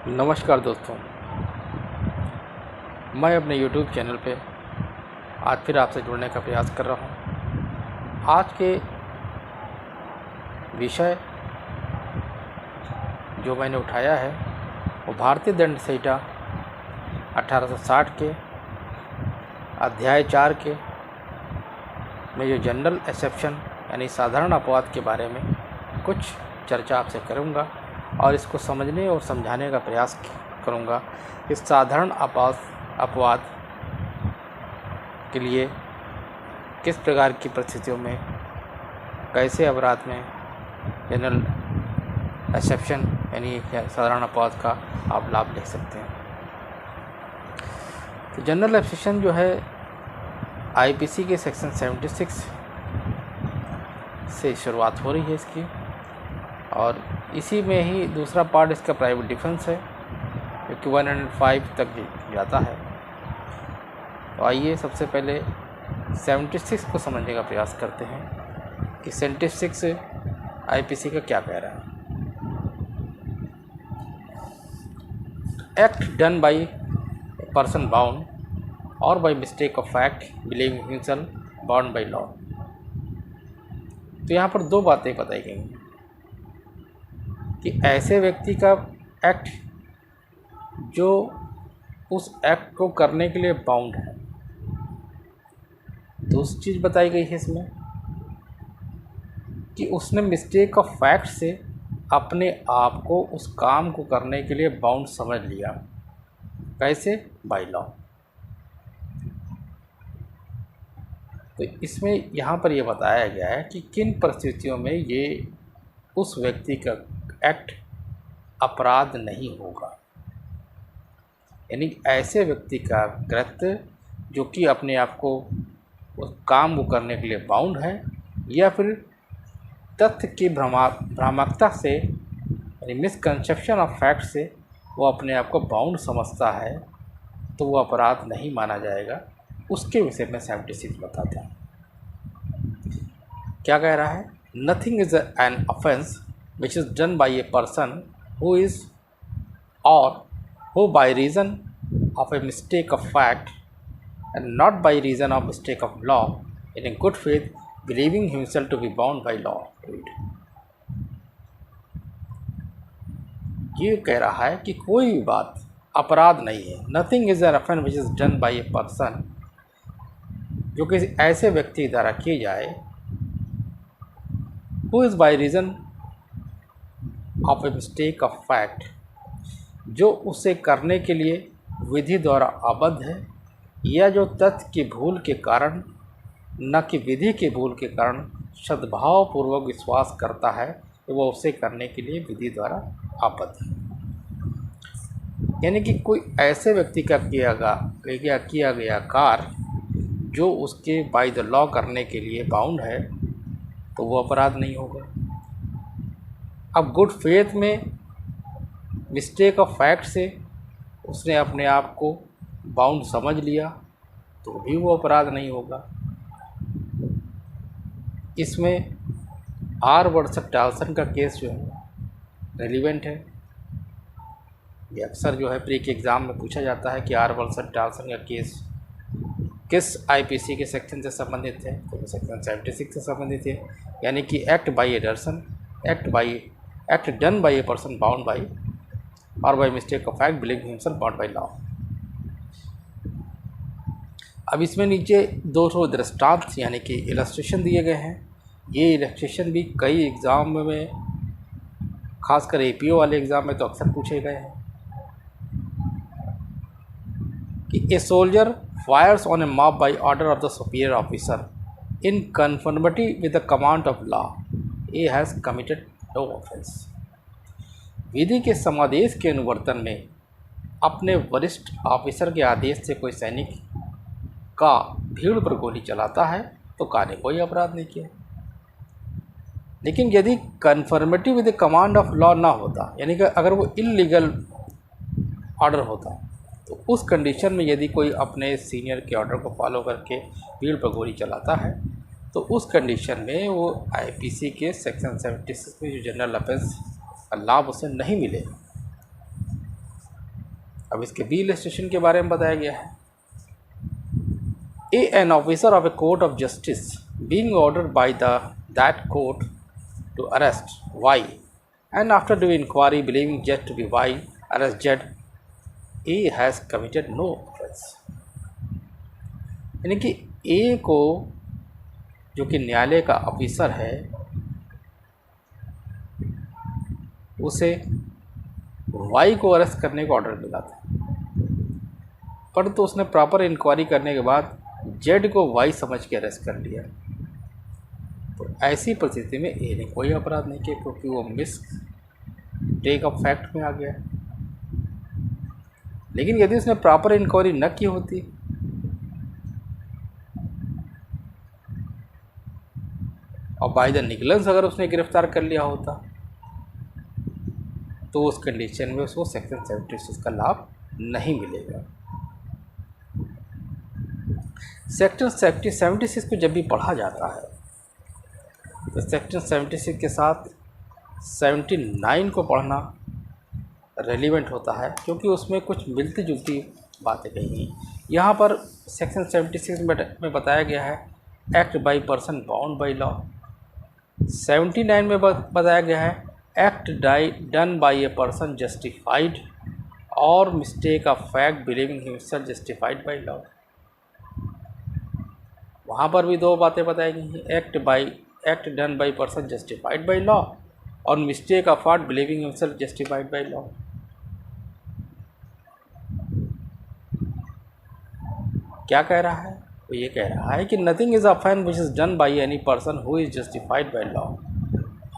नमस्कार दोस्तों, मैं अपने YouTube चैनल पे आज फिर आपसे जुड़ने का प्रयास कर रहा हूँ। आज के विषय जो मैंने उठाया है वो भारतीय दंड संहिता 1860 के अध्याय 4 के में जो जनरल एक्सेप्शन यानी साधारण अपवाद के बारे में कुछ चर्चा आपसे करूँगा और इसको समझने और समझाने का प्रयास करूँगा। इस साधारण अपवाद के लिए किस प्रकार की परिस्थितियों में कैसे अपराध में जनरल एक्सेप्शन यानी साधारण अपवाद का आप लाभ ले सकते हैं। तो जनरल एक्सेप्शन जो है आईपीसी के सेक्शन 76 से शुरुआत हो रही है इसकी, और इसी में ही दूसरा पार्ट इसका प्राइवेट डिफेंस है जो कि 105 तक जाता है। तो आइए सबसे पहले 76 को समझने का प्रयास करते हैं कि 76 आईपीसी का क्या कह रहा है। Act done by a person bound और by mistake of fact believing himself bound by law. तो यहाँ पर दो बातें बताई गई हैं कि ऐसे व्यक्ति का एक्ट जो उस एक्ट को करने के लिए बाउंड है। दूसरी चीज़ बताई गई है इसमें कि उसने मिस्टेक ऑफ फैक्ट से अपने आप को उस काम को करने के लिए बाउंड समझ लिया। कैसे? Bye law. तो इसमें यहाँ पर यह बताया गया है कि किन परिस्थितियों में ये उस व्यक्ति का एक्ट अपराध नहीं होगा, यानी ऐसे व्यक्ति का कृत्य जो कि अपने आप को उस काम को करने के लिए बाउंड है या फिर तथ्य की भ्रामकता से यानी मिसकंसेप्शन ऑफ फैक्ट से वो अपने आप को बाउंड समझता है, तो वो अपराध नहीं माना जाएगा। उसके विषय में 76 बताते हैं। क्या कह रहा है? Nothing is an offence which is done by a person who is or who by reason of a mistake of fact and not by reason of mistake of law in a good faith believing himself to be bound by law to it। ये कह रहा है कि कोई भी बात अपराध नहीं है। Nothing is an offence which is done by a person, जो किसी ऐसे व्यक्ति द्वारा की जाए who is by reason of a mistake of fact, जो उसे करने के लिए विधि द्वारा आबद्ध है, या जो तथ्य की भूल के कारण न कि विधि की भूल के कारण सद्भावपूर्वक विश्वास करता है कि वह उसे करने के लिए विधि द्वारा आबद्ध है। यानी कि कोई ऐसे व्यक्ति का किया गया कार्य जो उसके बाय द लॉ करने के लिए बाउंड है, तो वो अपराध नहीं होगा। अब गुड फेथ में मिस्टेक ऑफ फैक्ट से उसने अपने आप को बाउंड समझ लिया, तो भी वो अपराध नहीं होगा। इसमें आर वर्सेस टाल्सन का केस जो है रेलिवेंट है। ये अक्सर जो है प्री के एग्ज़ाम में पूछा जाता है कि आर वर्सेस टाल्सन का केस किस आईपीसी के सेक्शन से संबंधित है, तो सेक्शन 76 से संबंधित है। यानी कि act by a person act done by a person bound by और by mistake of fact believing himself bound by law. अब इसमें नीचे 200 दृष्टांत यानी कि इलस्ट्रेशन दिए गए हैं। ये इलस्ट्रेशन भी कई एग्ज़ाम में, खासकर एपीओ वाले एग्ज़ाम में तो अक्सर पूछे गए हैं कि a soldier fires on a mob by order of the superior officer in conformity with the command of law, A has committed no offence. विधि के समादेश के अनुवर्तन में अपने वरिष्ठ ऑफिसर के आदेश से कोई सैनिक का भीड़ पर गोली चलाता है तो काने कोई अपराध नहीं किया। लेकिन यदि conformity with the command of law ना होता, यानी कि अगर वो इलीगल ऑर्डर होता, तो उस कंडीशन में यदि कोई अपने सीनियर के ऑर्डर को फॉलो करके भीड़ पर गोली चलाता है, तो उस कंडीशन में वो आईपीसी के सेक्शन 76 में जो जनरल ऑफेंस का लाभ उसे नहीं मिलेगा। अब इसके बी इलस्ट्रेशन के बारे में बताया गया है। An officer of a court of justice being ordered by that court to arrest Y and after due inquiry believing Z to be Y arrest Z A has committed no offence. यानी कि ए को, जो कि न्यायालय का officer है, उसे Y को अरेस्ट करने का ऑर्डर मिला था, परंतु उसने प्रॉपर इंक्वायरी करने के बाद जेड को वाई समझ के अरेस्ट कर लिया। तो ऐसी परिस्थिति में ए ने कोई अपराध नहीं किया, क्योंकि वो मिस्टेक ऑफ फैक्ट में आ गया। लेकिन यदि उसने प्रॉपर इंक्वायरी न की होती और बाय द निगलेंस अगर उसने गिरफ्तार कर लिया होता, तो उस कंडीशन में उसको सेक्शन 76 का लाभ नहीं मिलेगा। सेक्शन 76 को जब भी पढ़ा जाता है तो सेक्शन 76 के साथ 79 को पढ़ना रेलिवेंट होता है, क्योंकि उसमें कुछ मिलती जुलती बातें कही हैं। यहाँ पर सेक्शन 76 में बताया गया है act by person bound by law. 79 में बताया गया है act done by a person justified और mistake of fact believing himself justified by law. वहाँ पर भी दो बातें बताई गई हैं, act done by person justified by law और mistake of fact believing himself justified by law. क्या कह रहा है? तो ये कह रहा है कि nothing is offence which is done by any person who is justified by law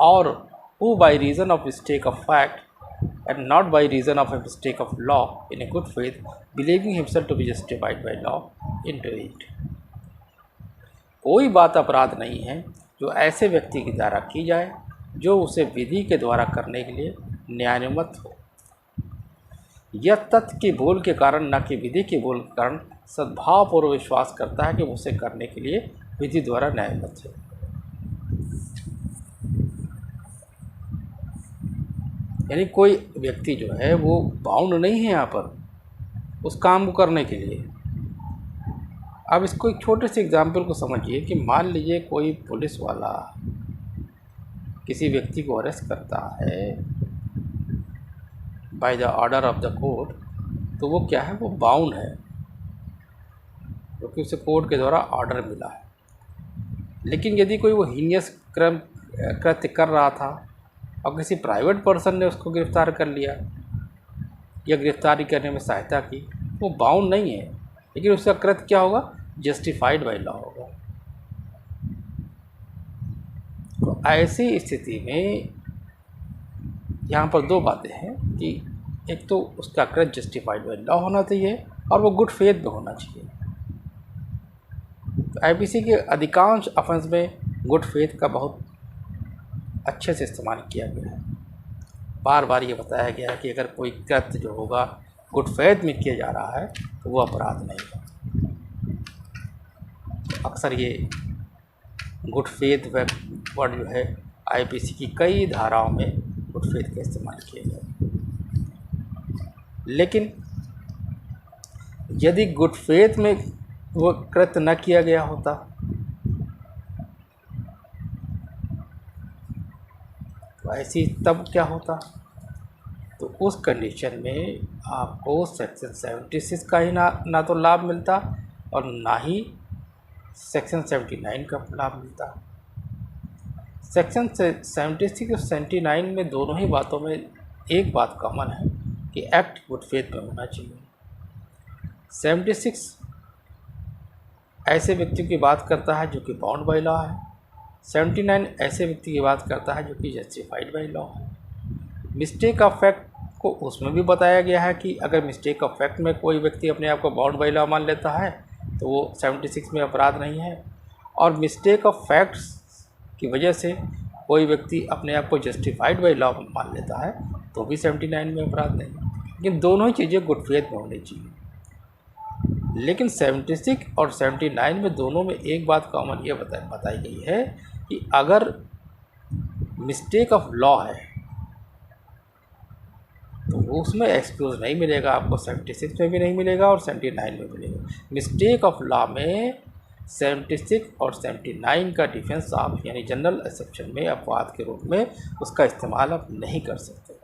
और who by reason of mistake of fact and not by reason of a mistake of law in a good faith believing himself to be justified by law into it। कोई बात अपराध नहीं है जो ऐसे व्यक्ति के द्वारा की जाए जो उसे विधि के द्वारा करने के लिए न्यायानुमत हो। यह तथ्य की भूल के कारण न कि विधि की भूल के कारण सद्भावपूर्वक विश्वास करता है कि उसे करने के लिए विधि द्वारा न्यायानुमत है। यानी कोई व्यक्ति जो है वो बाउंड नहीं है यहाँ पर उस काम को करने के लिए। अब इसको एक छोटे से एग्जाम्पल को समझिए कि मान लीजिए कोई पुलिस वाला किसी व्यक्ति को अरेस्ट करता है by the order of the court, तो वो क्या है, वो बाउंड है, क्योंकि उसे कोर्ट के द्वारा ऑर्डर मिला है। लेकिन यदि कोई वो हीनियस कृत्य कर रहा था और किसी प्राइवेट पर्सन ने उसको गिरफ्तार कर लिया या गिरफ्तारी करने में सहायता की, वो बाउंड नहीं है, लेकिन उसका कृत्य क्या होगा, जस्टिफाइड बाय लॉ होगा। तो ऐसी स्थिति में यहाँ पर दो बातें हैं कि एक तो उसका कृत्य जस्टिफाइड बाय लॉ होना चाहिए और वो गुड फेथ में होना चाहिए। तो आईपीसी के अधिकांश ऑफेंस में गुड फेथ का बहुत अच्छे से इस्तेमाल किया गया है। बार बार ये बताया गया है कि अगर कोई कृत्य जो होगा गुड फेथ में किया जा रहा है तो वो अपराध नहीं है। अक्सर ये गुड फेथ वर्ड जो है आईपीसी की कई धाराओं में गुड फेथ का इस्तेमाल किया गया। लेकिन यदि गुड फेथ में वो कृत्य न किया गया होता तो ऐसी तब क्या होता, तो उस कंडीशन में आपको सेक्शन 76 का ही ना तो लाभ मिलता और ना ही सेक्शन 79 का लाभ मिलता। सेक्शन 76 और 79 में दोनों ही बातों में एक बात कॉमन है कि एक्ट गुड फेथ में होना चाहिए। 76 ऐसे व्यक्ति की बात करता है जो कि बाउंड बाय लॉ है, 79 ऐसे व्यक्ति की बात करता है जो कि जस्टिफाइड बाय लॉ है। मिस्टेक ऑफ फैक्ट को उसमें भी बताया गया है कि अगर मिस्टेक ऑफ फैक्ट में कोई व्यक्ति अपने आप को बाउंड बाय लॉ मान लेता है तो वो 76 में अपराध नहीं है, और मिस्टेक ऑफ फैक्ट्स की वजह से कोई व्यक्ति अपने आप को जस्टिफाइड बाय लॉ मान लेता है तो भी 79 में अपराध नहीं है। लेकिन दोनों ही चीज़ें गुड फेथ में होनी चाहिए। लेकिन 76 और 79 में दोनों में एक बात कॉमन ये बताई गई है कि अगर मिस्टेक ऑफ लॉ है तो उसमें एक्सक्यूज़ नहीं मिलेगा आपको, 76 में भी नहीं मिलेगा और 79 में मिलेगा। मिस्टेक ऑफ लॉ में 76 और 79 का डिफेंस आप यानी जनरल एक्सेप्शन में अपवाद के रूप में उसका इस्तेमाल आप नहीं कर सकते।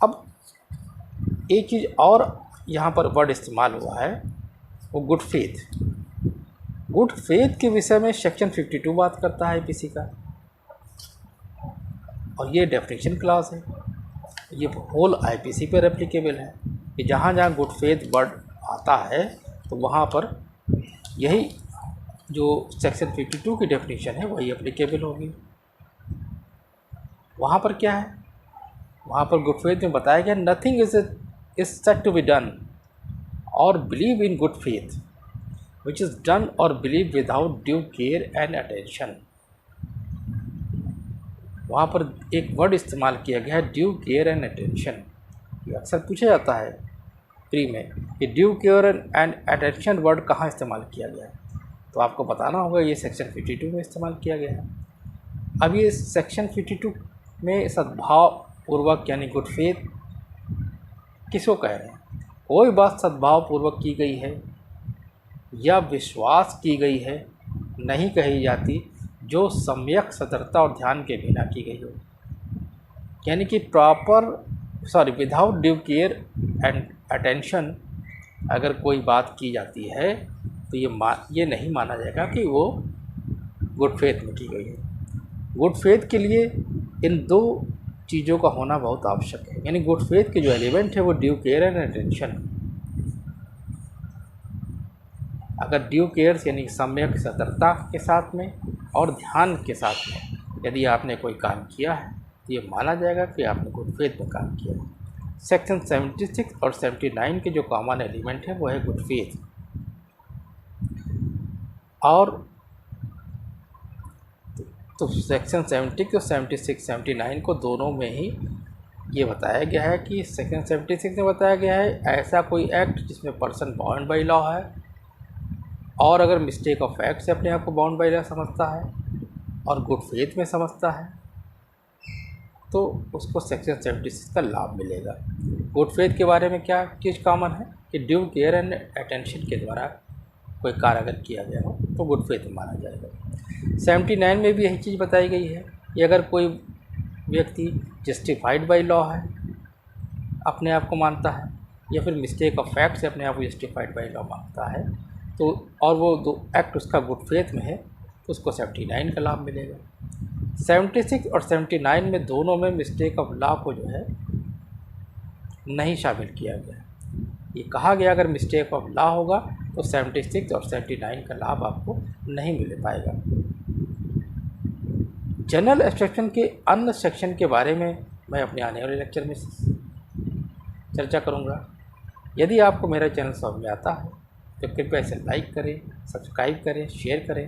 अब एक चीज़ और यहाँ पर वर्ड इस्तेमाल हुआ है वो गुड फेथ। गुड फेथ के विषय में सेक्शन 52 बात करता है आईपीसी का, और ये डेफिनेशन क्लास है, ये होल आईपीसी पर एप्लीकेबल है कि जहाँ जहाँ गुड फेथ वर्ड आता है तो वहाँ पर यही जो सेक्शन 52 की डेफिनेशन है वही एप्लीकेबल होगी। वहाँ पर क्या है, वहाँ पर गुड फेथ में बताया गया nothing is set to be done और believe in good faith which is done और believe without due care and attention. वहाँ पर एक वर्ड इस्तेमाल किया गया है ड्यू केयर एंड अटेंशन। ये अक्सर पूछा जाता है प्री में कि due care and attention word कहाँ इस्तेमाल किया गया है, तो आपको बताना होगा ये सेक्शन 52 में इस्तेमाल किया गया है। अब ये सेक्शन 52 में सद्भाव पूर्वक यानी गुड फेथ किसको कह रहे हैं, कोई बात सद्भाव पूर्वक की गई है या विश्वास की गई है नहीं कही जाती जो सम्यक सतर्कता और ध्यान के बिना की गई हो, यानी कि without due care and attention अगर कोई बात की जाती है तो ये नहीं माना जाएगा कि वो गुड फेथ में की गई है। गुड फेथ के लिए इन दो चीज़ों का होना बहुत आवश्यक है, यानी गुड फेथ के जो एलिमेंट है वो ड्यू केयर एंड अटेंशन। अगर ड्यू केयर यानी सम्यक सतर्कता के साथ में और ध्यान के साथ में यदि आपने कोई काम किया है तो ये माना जाएगा कि आपने गुड फेथ में काम किया है। सेक्शन 76 और 79 के जो कॉमन एलिमेंट है वो है गुड फेथ, और तो सेक्शन 70 और 76 79 को दोनों में ही ये बताया गया है कि सेक्शन 76 में बताया गया है ऐसा कोई एक्ट जिसमें पर्सन बाउंड बाई लॉ है और अगर मिस्टेक ऑफ फैक्ट से अपने आप को बाउंड बाई लॉ समझता है और गुड फेथ में समझता है तो उसको सेक्शन 76 का लाभ मिलेगा। गुड फेथ के बारे में क्या चीज़ कॉमन है कि ड्यू केयर एंड अटेंशन के द्वारा कोई कार्य अगर किया गया हो तो गुड फेथ में माना जाएगा। 79 में भी यही चीज़ बताई गई है कि अगर कोई व्यक्ति जस्टिफाइड बाई लॉ है अपने आप को मानता है या फिर मिस्टेक ऑफ फैक्ट से अपने आप को जस्टिफाइड बाई लॉ मानता है तो और वो दो एक्ट उसका गुड फेथ में है तो उसको 79 का लाभ मिलेगा। 76 और 79 में दोनों में मिस्टेक ऑफ लॉ को जो है नहीं शामिल किया गया। ये कहा गया अगर मिस्टेक ऑफ लॉ होगा तो 76 और 79 का लाभ आपको नहीं मिल पाएगा। जनरल एब्स्ट्रैक्शन के अन्य सेक्शन के बारे में मैं अपने आने वाले लेक्चर में चर्चा करूँगा। यदि आपको मेरा चैनल समझ में आता है तो कृपया इसे लाइक करें, सब्सक्राइब करें, शेयर करें।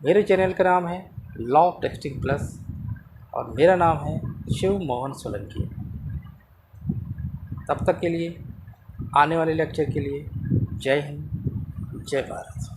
मेरे चैनल का नाम है लॉ टेक्सटिंग प्लस और मेरा नाम है शिव मोहन सोलंकी। तब तक के लिए आने वाले लेक्चर के लिए जय हिंद, जय भारत।